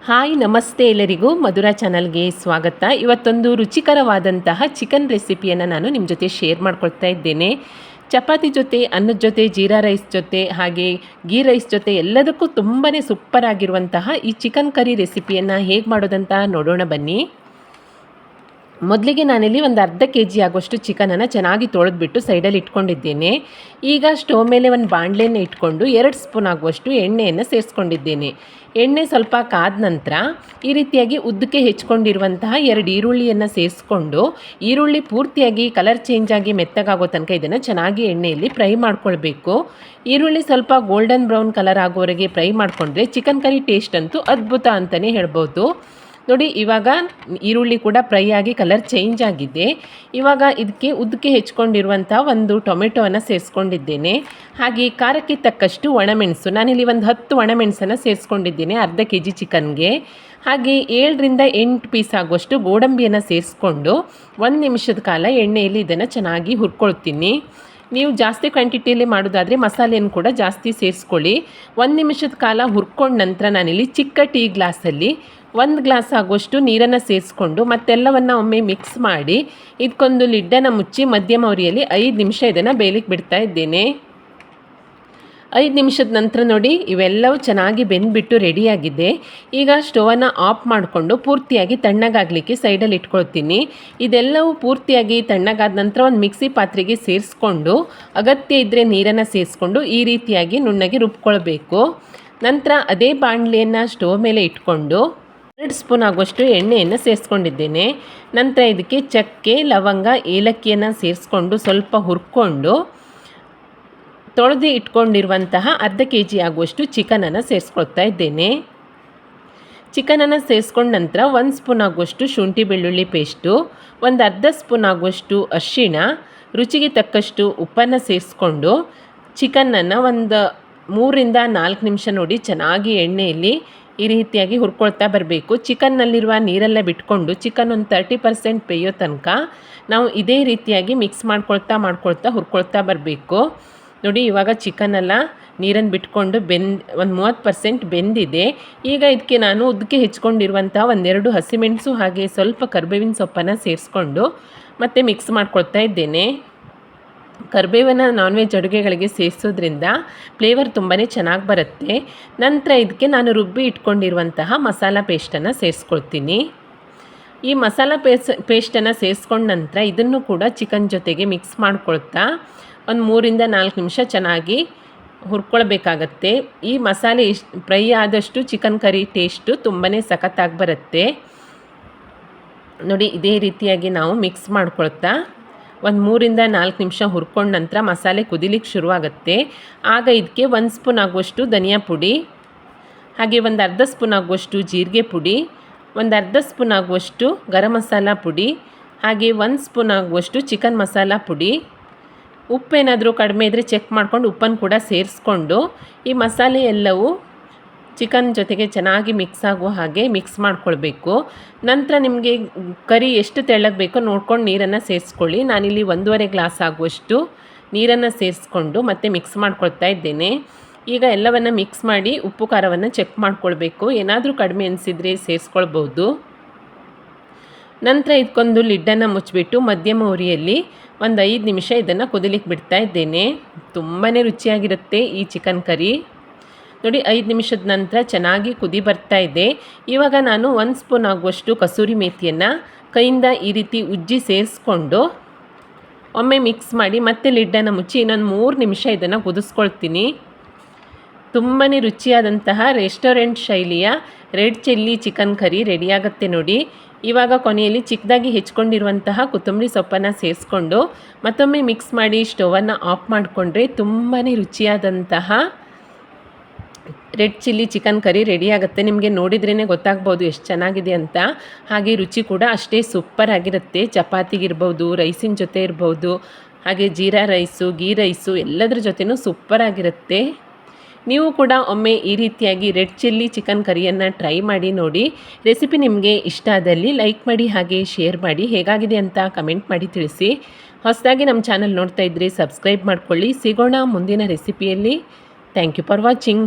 Hi ನಮಸ್ತೆ ಎಲ್ಲರಿಗೂ ಮಧುರಾ ಚಾನಲ್ಗೆ ಸ್ವಾಗತ. ಇವತ್ತೊಂದು ರುಚಿಕರವಾದಂತಹ ಚಿಕನ್ ರೆಸಿಪಿಯನ್ನು ನಾನು ನಿಮ್ಮ ಜೊತೆ ಶೇರ್ ಮಾಡ್ಕೊಳ್ತಾ ಇದ್ದೇನೆ. ಚಪಾತಿ ಜೊತೆ, ಅನ್ನದ ಜೊತೆ, ಜೀರಾ ರೈಸ್ ಜೊತೆ, ಹಾಗೆ ಗೀ ರೈಸ್ ಜೊತೆ ಎಲ್ಲದಕ್ಕೂ ತುಂಬಾ ಸೂಪರ್ ಆಗಿರುವಂತಹ ಈ ಚಿಕನ್ ಕರಿ ರೆಸಿಪಿಯನ್ನು ಹೇಗೆ ಮಾಡೋದಂತ ನೋಡೋಣ ಬನ್ನಿ. ಮೊದಲಿಗೆ ನಾನಿಲ್ಲಿ ಒಂದು ಅರ್ಧ ಕೆಜಿ ಆಗುವಷ್ಟು ಚಿಕನನ್ನು ಚೆನ್ನಾಗಿ ತೊಳೆದ್ಬಿಟ್ಟು ಸೈಡಲ್ಲಿ ಇಟ್ಕೊಂಡಿದ್ದೇನೆ. ಈಗ ಸ್ಟವ್ ಮೇಲೆ ಒಂದು ಬಾಣಲೆಯನ್ನು ಇಟ್ಕೊಂಡು 2 ಸ್ಪೂನ್ ಆಗುವಷ್ಟು ಎಣ್ಣೆಯನ್ನು ಸೇರಿಸ್ಕೊಂಡಿದ್ದೇನೆ. ಎಣ್ಣೆ ಸ್ವಲ್ಪ ಕಾದ ನಂತರ ಈ ರೀತಿಯಾಗಿ ಉದ್ದಕ್ಕೆ ಹೆಚ್ಕೊಂಡಿರುವಂತಹ 2 ಈರುಳ್ಳಿಯನ್ನು ಸೇರಿಸ್ಕೊಂಡು, ಈರುಳ್ಳಿ ಪೂರ್ತಿಯಾಗಿ ಕಲರ್ ಚೇಂಜ್ ಆಗಿ ಮೆತ್ತಗಾಗೋ ತನಕ ಇದನ್ನು ಚೆನ್ನಾಗಿ ಎಣ್ಣೆಯಲ್ಲಿ ಫ್ರೈ ಮಾಡ್ಕೊಳ್ಬೇಕು. ಈರುಳ್ಳಿ ಸ್ವಲ್ಪ ಗೋಲ್ಡನ್ ಬ್ರೌನ್ ಕಲರ್ ಆಗೋವರೆಗೆ ಫ್ರೈ ಮಾಡಿಕೊಂಡ್ರೆ ಚಿಕನ್ ಕರಿ ಟೇಸ್ಟ್ ಅಂತೂ ಅದ್ಭುತ ಅಂತಲೇ ಹೇಳ್ಬೋದು. ನೋಡಿ, ಇವಾಗ ಈರುಳ್ಳಿ ಕೂಡ ಫ್ರೈ ಆಗಿ ಕಲರ್ ಚೇಂಜ್ ಆಗಿದೆ. ಇವಾಗ ಇದಕ್ಕೆ ಉದ್ದಕ್ಕೆ ಹೆಚ್ಕೊಂಡಿರುವಂಥ ಒಂದು ಟೊಮೆಟೊವನ್ನು ಸೇರಿಸ್ಕೊಂಡಿದ್ದೇನೆ. ಹಾಗೆ ಖಾರಕ್ಕೆ ತಕ್ಕಷ್ಟು ಒಣಮೆಣಸು, ನಾನಿಲ್ಲಿ ಒಂದು 10 ಒಣಮೆಣಸನ್ನು ಸೇರಿಸ್ಕೊಂಡಿದ್ದೇನೆ ಅರ್ಧ ಕೆಜಿ ಚಿಕನ್ಗೆ. ಹಾಗೆ 7ರಿಂದ 8 ಪೀಸ್ ಆಗುವಷ್ಟು ಗೋಡಂಬಿಯನ್ನು ಸೇರಿಸ್ಕೊಂಡು 1 ನಿಮಿಷದ ಕಾಲ ಎಣ್ಣೆಯಲ್ಲಿ ಇದನ್ನು ಚೆನ್ನಾಗಿ ಹುರ್ಕೊಳ್ತೀನಿ. ನೀವು ಜಾಸ್ತಿ ಕ್ವಾಂಟಿಟಿಯಲ್ಲಿ ಮಾಡೋದಾದರೆ ಮಸಾಲೆಯನ್ನು ಕೂಡ ಜಾಸ್ತಿ ಸೇರಿಸ್ಕೊಳ್ಳಿ. 1 ನಿಮಿಷದ ಕಾಲ ಹುರ್ಕೊಂಡ ನಂತರ ನಾನಿಲ್ಲಿ ಚಿಕ್ಕ ಟೀ ಗ್ಲಾಸಲ್ಲಿ 1 ಗ್ಲಾಸ್ ಆಗುವಷ್ಟು ನೀರನ್ನು ಸೇರಿಸ್ಕೊಂಡು ಮತ್ತೆಲ್ಲವನ್ನು ಒಮ್ಮೆ ಮಿಕ್ಸ್ ಮಾಡಿ ಇದಕ್ಕೊಂದು ಲಿಡ್ಡನ್ನು ಮುಚ್ಚಿ ಮಧ್ಯಮ ಉರಿಯಲ್ಲಿ 5 ನಿಮಿಷ ಇದನ್ನು ಬೇಯಲಿಕ್ಕೆ ಬಿಡ್ತಾ ಇದ್ದೇನೆ. 5 ನಿಮಿಷದ ನಂತರ ನೋಡಿ, ಇವೆಲ್ಲವೂ ಚೆನ್ನಾಗಿ ಬೆಂದುಬಿಟ್ಟು ರೆಡಿಯಾಗಿದೆ. ಈಗ ಸ್ಟವನ್ನು ಆಫ್ ಮಾಡಿಕೊಂಡು ಪೂರ್ತಿಯಾಗಿ ತಣ್ಣಗಾಗಲಿಕ್ಕೆ ಸೈಡಲ್ಲಿ ಇಟ್ಕೊಳ್ತೀನಿ. ಇದೆಲ್ಲವೂ ಪೂರ್ತಿಯಾಗಿ ತಣ್ಣಗಾದ ನಂತರ ಒಂದು ಮಿಕ್ಸಿ ಪಾತ್ರೆಗೆ ಸೇರಿಸ್ಕೊಂಡು ಅಗತ್ಯ ಇದ್ದರೆ ನೀರನ್ನು ಸೇರಿಸ್ಕೊಂಡು ಈ ರೀತಿಯಾಗಿ ನುಣ್ಣಗೆ ರುಬ್ಕೊಳ್ಬೇಕು. ನಂತರ ಅದೇ ಬಾಣಲೆಯನ್ನು ಸ್ಟವ್ ಮೇಲೆ ಇಟ್ಕೊಂಡು 2 ಸ್ಪೂನ್ ಆಗುವಷ್ಟು ಎಣ್ಣೆಯನ್ನು ಸೇರಿಸ್ಕೊಂಡಿದ್ದೇನೆ. ನಂತರ ಇದಕ್ಕೆ ಚಕ್ಕೆ, ಲವಂಗ, ಏಲಕ್ಕಿಯನ್ನು ಸೇರಿಸ್ಕೊಂಡು ಸ್ವಲ್ಪ ಹುರ್ಕೊಂಡು ತೊಳೆದು ಇಟ್ಕೊಂಡಿರುವಂತಹ ಅರ್ಧ ಕೆಜಿ ಆಗುವಷ್ಟು ಚಿಕನನ್ನು ಸೇರಿಸ್ಕೊಳ್ತಾ ಇದ್ದೇನೆ. ಚಿಕನನ್ನು ಸೇರಿಸ್ಕೊಂಡ ನಂತರ 1 ಸ್ಪೂನ್ ಆಗುವಷ್ಟು ಶುಂಠಿ ಬೆಳ್ಳುಳ್ಳಿ ಪೇಸ್ಟು, ಒಂದು ಅರ್ಧ ಸ್ಪೂನ್ ಆಗುವಷ್ಟು ಅರಿಶಿಣ, ರುಚಿಗೆ ತಕ್ಕಷ್ಟು ಉಪ್ಪನ್ನು ಸೇರಿಸ್ಕೊಂಡು ಚಿಕನನ್ನು ಒಂದು 3ರಿಂದ 4 ನಿಮಿಷ ನೋಡಿ ಚೆನ್ನಾಗಿ ಎಣ್ಣೆಯಲ್ಲಿ ಈ ರೀತಿಯಾಗಿ ಹುರ್ಕೊಳ್ತಾ ಬರಬೇಕು. ಚಿಕನ್ನಲ್ಲಿರುವ ನೀರೆಲ್ಲ ಬಿಟ್ಕೊಂಡು ಚಿಕನ್ ಒಂದು 30% ಬೇಯೋ ತನಕ ನಾವು ಇದೇ ರೀತಿಯಾಗಿ ಮಿಕ್ಸ್ ಮಾಡ್ಕೊಳ್ತಾ ಹುರ್ಕೊಳ್ತಾ ಬರಬೇಕು. ನೋಡಿ, ಇವಾಗ ಚಿಕನೆಲ್ಲ ನೀರನ್ನು ಬಿಟ್ಕೊಂಡು ಒಂದು 30% ಬೆಂದಿದೆ. ಈಗ ಇದಕ್ಕೆ ನಾನು ಉದ್ದಕ್ಕೆ ಹೆಚ್ಕೊಂಡಿರುವಂಥ 1-2 ಹಸಿಮೆಣಸು ಹಾಗೆ ಸ್ವಲ್ಪ ಕರಿಬೇವಿನ ಸೊಪ್ಪನ್ನು ಸೇರಿಸ್ಕೊಂಡು ಮತ್ತೆ ಮಿಕ್ಸ್ ಮಾಡ್ಕೊಳ್ತಾ ಇದ್ದೇನೆ. ಕರಿಬೇವನ್ನು ನಾನ್ ವೆಜ್ ಅಡುಗೆಗಳಿಗೆ ಸೇರಿಸೋದ್ರಿಂದ ಫ್ಲೇವರ್ ತುಂಬಾ ಚೆನ್ನಾಗಿ ಬರುತ್ತೆ. ನಂತರ ಇದಕ್ಕೆ ನಾನು ರುಬ್ಬಿ ಇಟ್ಕೊಂಡಿರುವಂತಹ ಮಸಾಲ ಪೇಸ್ಟನ್ನು ಸೇರಿಸ್ಕೊಳ್ತೀನಿ. ಈ ಮಸಾಲ ಪೇಸ್ಟನ್ನು ಸೇರಿಸ್ಕೊಂಡ ನಂತರ ಇದನ್ನು ಕೂಡ ಚಿಕನ್ ಜೊತೆಗೆ ಮಿಕ್ಸ್ ಮಾಡ್ಕೊಳ್ತಾ ಒಂದು 3ರಿಂದ 4 ನಿಮಿಷ ಚೆನ್ನಾಗಿ ಹುರ್ಕೊಳ್ಬೇಕಾಗತ್ತೆ. ಈ ಮಸಾಲೆ ಫ್ರೈ ಆದಷ್ಟು ಚಿಕನ್ ಕರಿ ಟೇಸ್ಟು ತುಂಬಾ ಸಖತ್ತಾಗಿ ಬರುತ್ತೆ. ನೋಡಿ, ಇದೇ ರೀತಿಯಾಗಿ ನಾವು ಮಿಕ್ಸ್ ಮಾಡ್ಕೊಳ್ತಾ ಒಂದು 3ರಿಂದ 4 ನಿಮಿಷ ಹುರ್ಕೊಂಡ ನಂತರ ಮಸಾಲೆ ಕುದಿಲಿಕ್ಕೆ ಶುರುವಾಗುತ್ತೆ. ಆಗ ಇದಕ್ಕೆ 1 ಸ್ಪೂನ್ ಆಗುವಷ್ಟು ಧನಿಯಾ ಪುಡಿ, ಹಾಗೆ ಒಂದು ಅರ್ಧ ಸ್ಪೂನ್ ಆಗುವಷ್ಟು ಜೀರಿಗೆ ಪುಡಿ, ಒಂದು ಅರ್ಧ ಸ್ಪೂನ್ ಆಗುವಷ್ಟು ಗರಂ ಮಸಾಲ ಪುಡಿ, ಹಾಗೆ 1 ಸ್ಪೂನ್ ಆಗುವಷ್ಟು ಚಿಕನ್ ಮಸಾಲ ಪುಡಿ, ಉಪ್ಪೇನಾದರೂ ಕಡಿಮೆ ಇದ್ದರೆ ಚೆಕ್ ಮಾಡ್ಕೊಂಡು ಉಪ್ಪನ್ನು ಕೂಡ ಸೇರಿಸ್ಕೊಂಡು ಈ ಮಸಾಲೆ ಎಲ್ಲವೂ ಚಿಕನ್ ಜೊತೆಗೆ ಚೆನ್ನಾಗಿ ಮಿಕ್ಸ್ ಆಗುವ ಹಾಗೆ ಮಿಕ್ಸ್ ಮಾಡ್ಕೊಳ್ಬೇಕು. ನಂತರ ನಿಮಗೆ ಕರಿ ಎಷ್ಟು ತೆಳ್ಳಗೆ ಬೇಕೋ ನೋಡ್ಕೊಂಡು ನೀರನ್ನು ಸೇರಿಸ್ಕೊಳ್ಳಿ. ನಾನಿಲ್ಲಿ 1.5 ಗ್ಲಾಸ್ ಆಗುವಷ್ಟು ನೀರನ್ನು ಸೇರಿಸ್ಕೊಂಡು ಮತ್ತೆ ಮಿಕ್ಸ್ ಮಾಡ್ಕೊಳ್ತಾ ಇದ್ದೇನೆ. ಈಗ ಎಲ್ಲವನ್ನು ಮಿಕ್ಸ್ ಮಾಡಿ ಉಪ್ಪು ಖಾರವನ್ನು ಚೆಕ್ ಮಾಡ್ಕೊಳ್ಬೇಕು. ಏನಾದರೂ ಕಡಿಮೆ ಅನಿಸಿದರೆ ಸೇರಿಸ್ಕೊಳ್ಬೋದು. ನಂತರ ಇದಕ್ಕೊಂದು ಲಿಡ್ಡನ್ನು ಮುಚ್ಚಿಬಿಟ್ಟು ಮಧ್ಯಮ ಉರಿಯಲ್ಲಿ ಒಂದು 5 ನಿಮಿಷ ಇದನ್ನು ಕುದಿಲಿಕ್ಕೆ ಬಿಡ್ತಾ ಇದ್ದೇನೆ. ತುಂಬಾ ರುಚಿಯಾಗಿರುತ್ತೆ ಈ ಚಿಕನ್ ಕರಿ. ನೋಡಿ, 5 ನಿಮಿಷದ ನಂತರ ಚೆನ್ನಾಗಿ ಕುದಿ ಬರ್ತಾ ಇದೆ. ಇವಾಗ ನಾನು 1 ಸ್ಪೂನ್ ಆಗುವಷ್ಟು ಕಸೂರಿ ಮೇಥಿಯನ್ನು ಕೈಯಿಂದ ಈ ರೀತಿ ಉಜ್ಜಿ ಸೇರಿಸ್ಕೊಂಡು ಒಮ್ಮೆ ಮಿಕ್ಸ್ ಮಾಡಿ ಮತ್ತೆ ಲಿಡ್ಡನ್ನು ಮುಚ್ಚಿ ಇನ್ನೊಂದು 3 ನಿಮಿಷ ಇದನ್ನು ಕುದಿಸ್ಕೊಳ್ತೀನಿ. ತುಂಬಾ ರುಚಿಯಾದಂತಹ ರೆಸ್ಟೋರೆಂಟ್ ಶೈಲಿಯ ರೆಡ್ ಚಿಲ್ಲಿ ಚಿಕನ್ ಕರಿ ರೆಡಿಯಾಗುತ್ತೆ ನೋಡಿ. ಇವಾಗ ಕೊನೆಯಲ್ಲಿ ಚಿಕ್ಕದಾಗಿ ಹೆಚ್ಕೊಂಡಿರುವಂತಹ ಕೊತ್ತಂಬರಿ ಸೊಪ್ಪನ್ನು ಸೇರಿಸ್ಕೊಂಡು ಮತ್ತೊಮ್ಮೆ ಮಿಕ್ಸ್ ಮಾಡಿ ಸ್ಟವನ್ನು ಆಫ್ ಮಾಡಿಕೊಂಡ್ರೆ ತುಂಬಾ ರುಚಿಯಾದಂತಹ ರೆಡ್ ಚಿಲ್ಲಿ ಚಿಕನ್ ಕರಿ ರೆಡಿಯಾಗುತ್ತೆ. ನಿಮಗೆ ನೋಡಿದ್ರೇ ಗೊತ್ತಾಗ್ಬೋದು ಎಷ್ಟು ಚೆನ್ನಾಗಿದೆ ಅಂತ. ಹಾಗೆ ರುಚಿ ಕೂಡ ಅಷ್ಟೇ ಸೂಪರ್ ಆಗಿರುತ್ತೆ. ಚಪಾತಿಗಿರ್ಬೋದು, ರೈಸಿನ ಜೊತೆ ಇರ್ಬೋದು, ಹಾಗೆ ಜೀರಾ ರೈಸು, ಗೀ ರೈಸು ಎಲ್ಲದರ ಜೊತೆನೂ ಸೂಪರ್ ಆಗಿರುತ್ತೆ. ನೀವು ಕೂಡ ಒಮ್ಮೆ ಈ ರೀತಿಯಾಗಿ ರೆಡ್ ಚಿಲ್ಲಿ ಚಿಕನ್ ಕರಿಯನ್ನು ಟ್ರೈ ಮಾಡಿ ನೋಡಿ. ರೆಸಿಪಿ ನಿಮಗೆ ಇಷ್ಟ ಆದಲ್ಲಿ ಲೈಕ್ ಮಾಡಿ ಹಾಗೆ ಶೇರ್ ಮಾಡಿ. ಹೇಗಾಗಿದೆ ಅಂತ ಕಮೆಂಟ್ ಮಾಡಿ ತಿಳಿಸಿ. ಹೊಸದಾಗಿ ನಮ್ಮ ಚಾನಲ್ ನೋಡ್ತಾ ಇದ್ದರೆ ಸಬ್ಸ್ಕ್ರೈಬ್ ಮಾಡ್ಕೊಳ್ಳಿ. ಸಿಗೋಣ ಮುಂದಿನ ರೆಸಿಪಿಯಲ್ಲಿ. Thank you for watching.